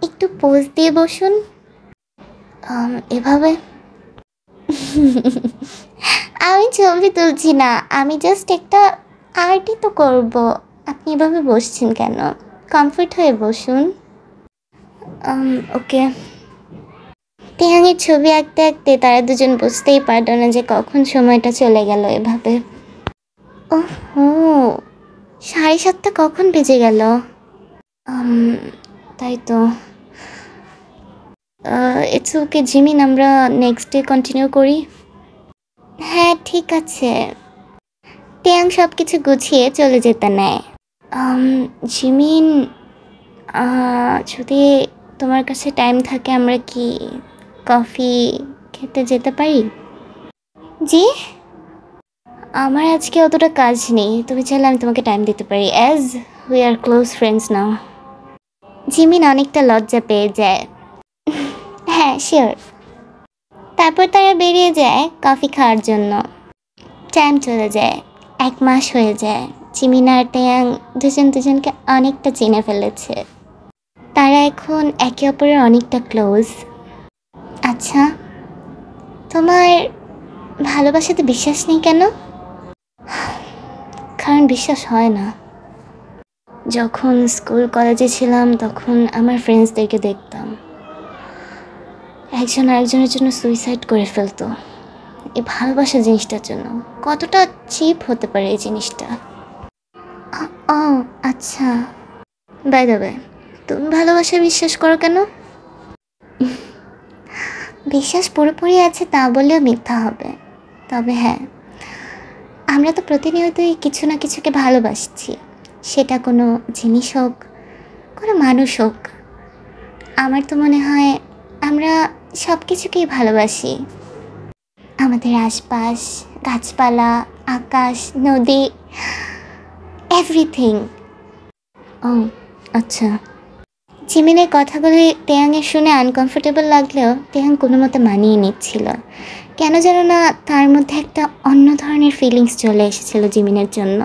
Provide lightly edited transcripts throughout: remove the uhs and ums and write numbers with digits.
একটু পোজ দিয়ে বসুন। এভাবে? আমি ছবি তুলছি না, আমি জাস্ট একটা আর্টই তো করব। আপনি এভাবে বসছেন কেন? কমফর্ট হয়ে বসুন। ওকে। টিয়াংয়ের ছবি আঁকতে আঁকতে তারা দুজন বুঝতেই পারল না যে কখন সময়টা চলে গেল এভাবে। ওহো, 7:30 কখন বেজে গেল? তাই তো। ইটস ওকে জিমিন, আমরা নেক্সট ডে কন্টিনিউ করি। হ্যাঁ ঠিক আছে। টিয়াং সব কিছু গুছিয়ে চলে যেতে নেয়। জিমিন, যদি তোমার কাছে টাইম থাকে আমরা কি কফি খেতে যেতে পারি? জি, আমার আজকে অতটা কাজ নেই, তুমি চাইলে আমি তোমাকে টাইম দিতে পারি, as we are close friends now. Jimin অনেকটা লজ্জা পেয়ে যায়। হ্যাঁ শিওর। তারপর তারা বেরিয়ে যায় কফি খাওয়ার জন্য। টাইম চলে যায়, 1 মাস হয়ে যায়। জিমিন আর টিয়াং দুজন দুজনকে অনেকটা চিনে ফেলেছে। তারা এখন একে অপরের অনেকটা ক্লোজ। আচ্ছা, তোমার ভালোবাসাতে বিশ্বাস নেই কেন? কারণ বিশ্বাস হয় না। যখন স্কুল কলেজে ছিলাম তখন আমার ফ্রেন্ডসদেরকে দেখতাম একজন আরেকজনের জন্য সুইসাইড করে ফেলতো। এই ভালোবাসা জিনিসটার জন্য কতটা চিপ হতে পারে এই জিনিসটা। ও আচ্ছা, বাই দ্য ওয়ে, তুমি ভালোবাসা বিশ্বাস করো কেন? বিশ্বাস পুরোপুরি আছে তা বললেও মিথ্যা হবে। তবে হ্যাঁ, আমরা তো প্রতিনিয়তই কিছু না কিছুকে ভালোবাসছি, সেটা কোনো জিনিস হোক, কোনো মানুষ হোক। আমার তো মনে হয় আমরা সব কিছুকেই ভালোবাসি। আমাদের আশপাশ, গাছপালা, আকাশ, নদী, এভরিথিং। ও আচ্ছা। জিমিনের কথাগুলি টিয়াংয়ের শুনে আনকমফোর্টেবল লাগলেও টিয়াং কোনো মতে মানিয়ে নিচ্ছিল। কেন যেন না তার মধ্যে একটা অন্য ধরনের ফিলিংস চলে এসেছিল জিমিনের জন্য।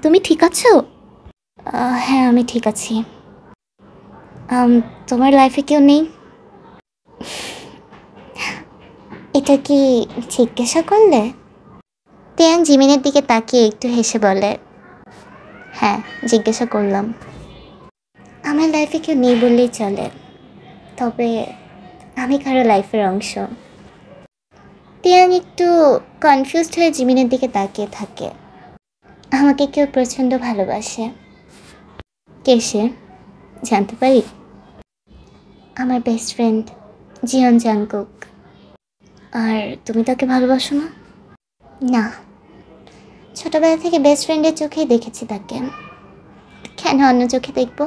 তুমি ঠিক আছো? হ্যাঁ আমি ঠিক আছি। তোমার লাইফে কেউ নেই? এটা কি জিজ্ঞাসা করলে? টিয়াং জিমিনের দিকে তাকিয়ে একটু হেসে বলে, হ্যাঁ জিজ্ঞাসা করলাম। আমার লাইফে কেউ নেই বললেই চলে, তবে আমি কারো লাইফের অংশ। টিয়াং একটু কনফিউজড হয়ে জিমিনের দিকে তাকিয়ে থাকে। আমাকে কেউ প্রচণ্ড ভালোবাসে। কে সে, জানতে পারি? আমার বেস্ট ফ্রেন্ড জিয়ন জাংকুক। আর তুমি তাকে ভালোবাসো না? না, ছোটবেলা থেকে বেস্ট ফ্রেন্ডের চোখেই দেখেছি তাকে, কেন অন্য চোখে দেখবো?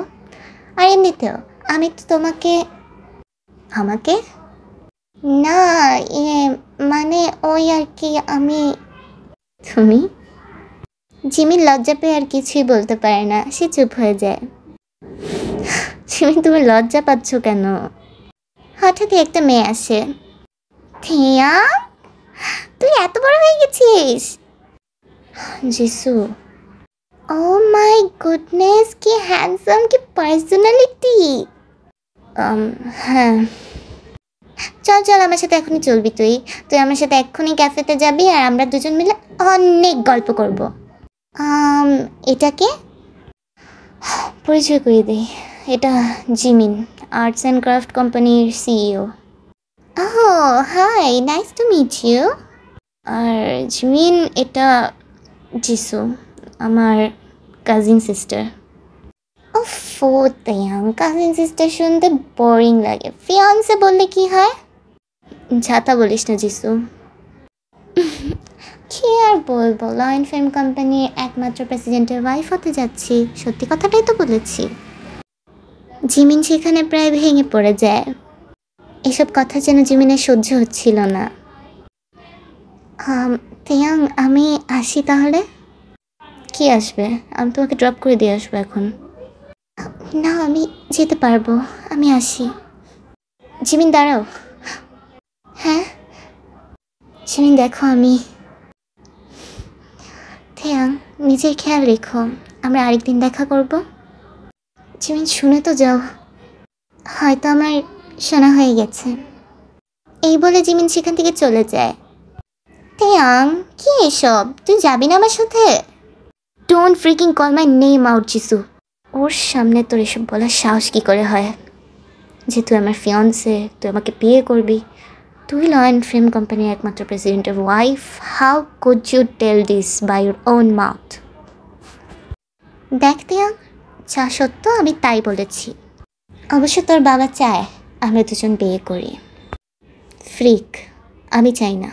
আর এমনিতেও আমি তো তোমাকে। আমাকে না, মানে ওই আর কি, আমি। তুমি? জিমিন লজ্জা পেয়ে আর কিছুই বলতে পারে না, সে চুপ হয়ে যায়। জিমিন তুমি লজ্জা পাচ্ছ কেন? হঠাৎই একটা মেয়ে আসে। থিয়া, তুই এত বড় হয়ে গেছিস। জিসু। ও মাই গুডনেস, কি হ্যান্ডসাম, কি পার্সোনালিটি। হ্যাঁ, চল চল আমার সাথে এখনই চলবি। তুই তুই আমার সাথে এক্ষুনি ক্যাফেতে যাবি আর আমরা দুজন মিলে অনেক গল্প করব। এটাকে পরিচয় করিয়ে দিই, এটা জিমিন, আর্টস অ্যান্ড ক্রাফট কোম্পানির CEO. Oh hi, nice to meet you. আর জিমিন, এটা জিসু, আমার কাজিন সিস্টার। ওফো তিয়াং, কাজিন সিস্টার শুনতে বোরিং লাগে, ফিয়ান্সে বললে কি হয়? ঝাতা বলিস না জিসু। কি আর বলবো, লয়ন ফিল্ম কোম্পানির একমাত্র প্রেসিডেন্টের ওয়াইফ হতে যাচ্ছি, সত্যি কথাটাই তো বলেছি। জিমিন সেখানে প্রায় ভেঙে পড়ে যায়। এসব কথা যেন জিমিনের সহ্য হচ্ছিল না। তিয়াং, আমি আসি তাহলে। কি আসবে? আমি তোমাকে ড্রপ করে দিয়ে আসবো এখন। না আমি যেতে পারবো, আমি আসি। জিমিন দাঁড়াও। হ্যাঁ জিমিন দেখো আমি। তিয়াং, নিজের খেয়াল রেখো, আমরা আরেকদিন দেখা করব। জিমিন শুনে তো যাও। হয়তো আমার শোনা হয়ে গেছে। এই বলে জিমিন সেখান থেকে চলে যায়। তেয়াং, কি এসব? তুই যাবি না আমার সাথে? Don't freaking call my name out Jisoo. ওর সামনে তোর এসব বলার সাহস কী করে হয় যে তুই আমার ফিয়ন্সে, তুই আমাকে বিয়ে করবি, তুই ল অ্যান্ড ফিল্ম কোম্পানির একমাত্র প্রেসিডেন্টের wife? How could you tell this by your own mouth? দেখ তেয়াং, যা সত্য আমি তাই বলেছি। অবশ্য তোর বাবা চায় আমরা দুজন বিয়ে করি। ফ্রিক, আমি চাই না।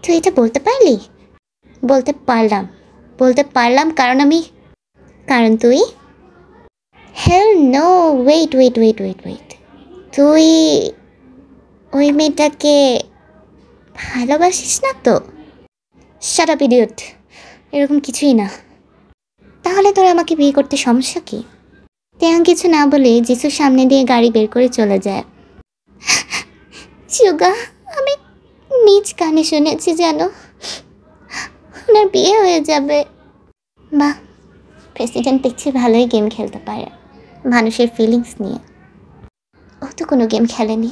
তুই এটা বলতে পারলি? বলতে পারলাম কারণ তুই হেল নো, ওয়েট, তুই ওই মেয়েটাকে ভালোবাসিস না তো? শাট আপ ইডিয়ট, এরকম কিছুই না। তাহলে তোর আমাকে বিয়ে করতে সমস্যা কি? তেয়াং কিছু না বলে জিসুর সামনে দিয়ে গাড়ি বের করে চলে যায়। সুগা, আমি নিজ কানে শুনেছি জানো, ওনার বিয়ে হয়ে যাবে। বাহ, প্রেসিডেন্ট দেখছি ভালোই গেম খেলতে পারে মানুষের ফিলিংস নিয়ে। ও তো কোনো গেম খেলেনি,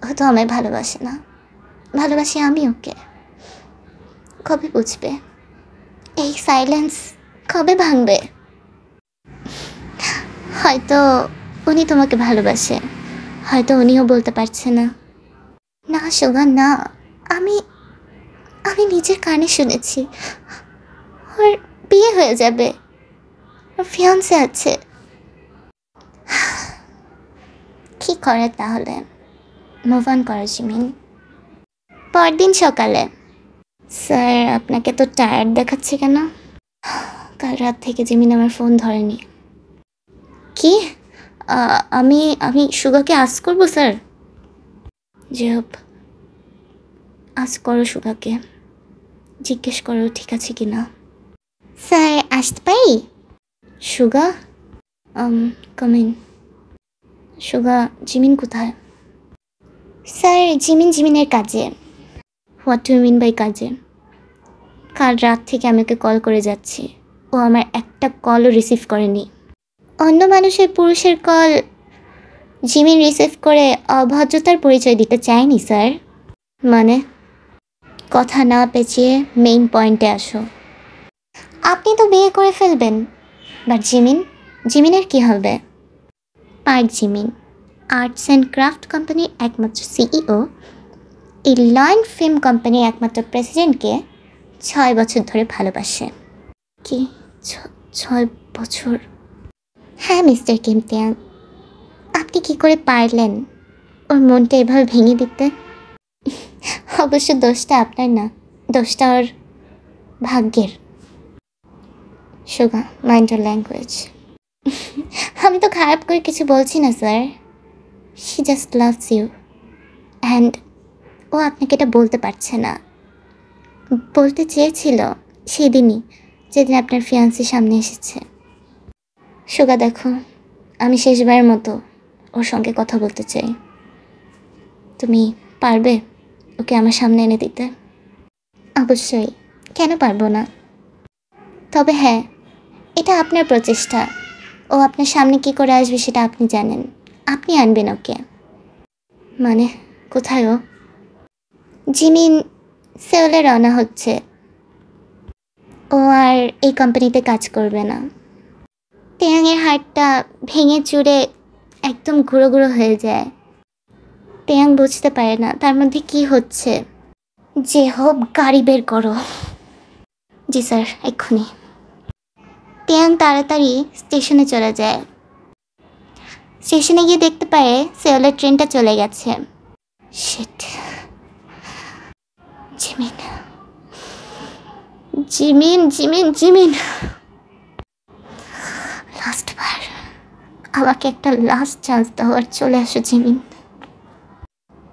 ও তো আমায় ভালোবাসে না, ভালোবাসি আমি ওকে। কবে বুঝবে? এই সাইলেন্স কবে ভাঙবে? হয়তো উনি তোমাকে ভালোবাসে, হয়তো উনিও বলতে পারছে না। না সুগা না, আমি নিজের কানে শুনেছি ওর বিয়ে হয়ে যাবে, ওর ফিয়ান্সে আছে। কী করে তাহলে? মুভ অন করো জিমিন। পরদিন সকালে। স্যার, আপনাকে তো টায়ার্ড দেখাচ্ছে কেন? কাল রাত থেকে জিমিন আমার ফোন ধরেনি। কি? আমি সুগাকে আজ করবো স্যার? যে হোক, আজ করো সুগাকে, জিজ্ঞেস করো ঠিক আছে কি না। স্যার, আসতে পারি? সুগা, কামিন। সুগা, জিমিন কোথায়? স্যার, জিমিনের কাজে। What do you mean by কাজে? কাল রাত থেকে আমাকে কল করে যাচ্ছি, ও আমার একটা কলও রিসিভ করেনি। অন্য মানুষের পুরুষের কল জিমিন রিসিভ করে অভদ্রতার পরিচয় দিতে চায়নি স্যার। মানে? কথা না পেঁচিয়ে মেইন পয়েন্টে আসো। আপনি তো বিয়ে করে ফেলবেন, বাট জিমিনের কি হবে? Park Jimin, arts and craft কোম্পানির একমাত্র সিইও, এই লয়েন ফিল্ম কোম্পানির একমাত্র প্রেসিডেন্টকে 6 বছর ধরে ভালোবাসে। কি 6 বছর? হ্যাঁ মিস্টার কিম তেয়াং, আপনি কি করে পারলেন ওর মনটা এভাবে ভেঙে দিতে? অবশ্য দোষটা আপনার না, দোষটা ওর ভাগ্যের। সুগা, মাইন্ড ইওর ল্যাঙ্গুয়েজ। আমি তো খারাপ করে কিছু বলছি না sir, she just loves you and ও আপনাকে এটা বলতে পারছে না। বলতে চেয়েছিল সেদিনই, যেদিন আপনার ফিয়ান্সি সামনে এসেছে। সুগা দেখো, আমি শেষবারের মতো ওর সঙ্গে কথা বলতে চাই। তুমি পারবে ওকে আমার সামনে এনে দিতে? অবশ্যই, কেন পারবো না। তবে হ্যাঁ, এটা আপনার প্রচেষ্টা। ও আপনার সামনে কী করে আসবে সেটা আপনি জানেন, আপনি আনবেন ওকে। মানে কোথায় ও? জিমিন সেওলে রওনা হচ্ছে, ও আর এই কোম্পানিতে কাজ করবে না। তেয়াংয়ের হাড়টা ভেঙে চুরে একদম গুঁড়ো গুঁড়ো হয়ে যায়। তেয়াং বুঝতে পারে না তার মধ্যে কি হচ্ছে। যে হোক, গাড়ি বের করো। জি স্যার, এক্ষুনি। তেয়াং তাড়াতাড়ি স্টেশনে চলে যায়। স্টেশনে গিয়ে দেখতে পায় সেওলের ট্রেনটা চলে গেছে। শিট। জিমিন, লাস্টবার আমাকে একটা লাস্ট চান্স দাও আর চলে আসো জিমিন।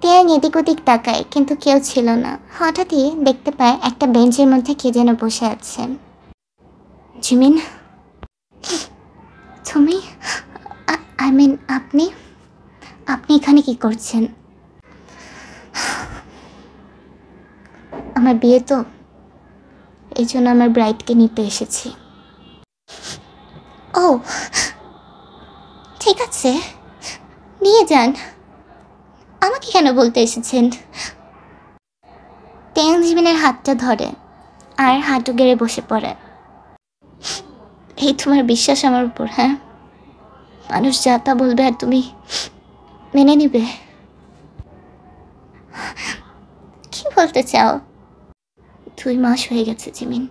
তেয়াং এদিক ওদিক তাকায় কিন্তু কেউ ছিল না। হঠাৎই দেখতে পায় একটা বেঞ্চের মধ্যে কে যেন বসে আছে। জিমিন, তুমি? আই মিন আপনি এখানে কি করছেন? আমার বিয়ে তো, এই জন্য আমার ব্রাইডকে নিতে এসেছি। ও ঠিক আছে, নিয়ে যান। আমাকে কেন বলতে এসেছেন? ত্যাং জিমিনের হাতটা ধরে আর হাঁটু গেড়ে বসে পড়ে। এই তোমার বিশ্বাস আমার উপর? হ্যাঁ, মানুষ যা তা বলবে আর তুমি মেনে নিবে? কি বলতে চাও? 2 মাস হয়ে গেছে জিমিন।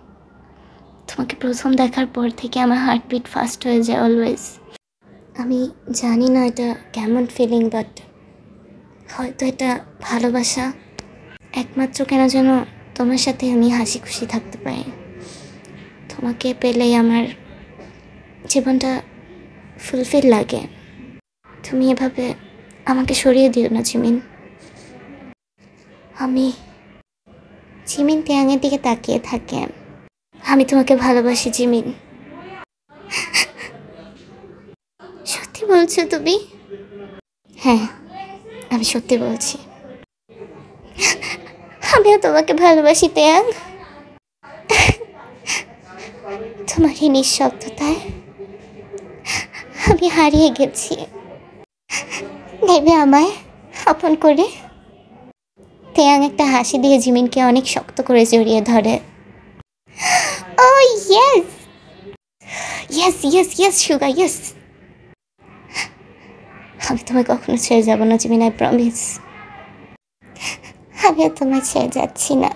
তোমাকে প্রথম দেখার পর থেকে আমার হার্টবিট ফাস্ট হয়ে যায় অলওয়েজ। আমি জানি না এটা কেমন ফিলিং, বাট হয়তো এটা ভালোবাসা। একমাত্র কেন যেন তোমার সাথে আমি হাসি খুশি থাকতে পারি। তোমাকে পেলেই আমার জীবনটা ফুলফিল লাগে। তুমি এভাবে আমাকে সরিয়ে দিও না জিমিন। জিমিন ত্যাঙের দিকে তাকিয়ে থাকে। আমি তোমাকে ভালোবাসি জিমিন। সত্যি বলছো তুমি? হ্যাঁ, আমি সত্যি বলছি। আমিও তোমাকে ভালোবাসি ত্যাং। তোমার এই নিঃশব্দতায় আমি হারিয়ে গেছি। নেবে আমায় আপন করে? ত্যাং একটা হাসি দিয়ে জিমিনকে অনেক শক্ত করে জড়িয়ে ধরে। Oh yes, yes yes yes Suga, yes. আমি তোমায় কখনো ছেড়ে যাব না জিমিন, আই প্রমিস। আমিও তোমায় ছেড়ে যাচ্ছি না।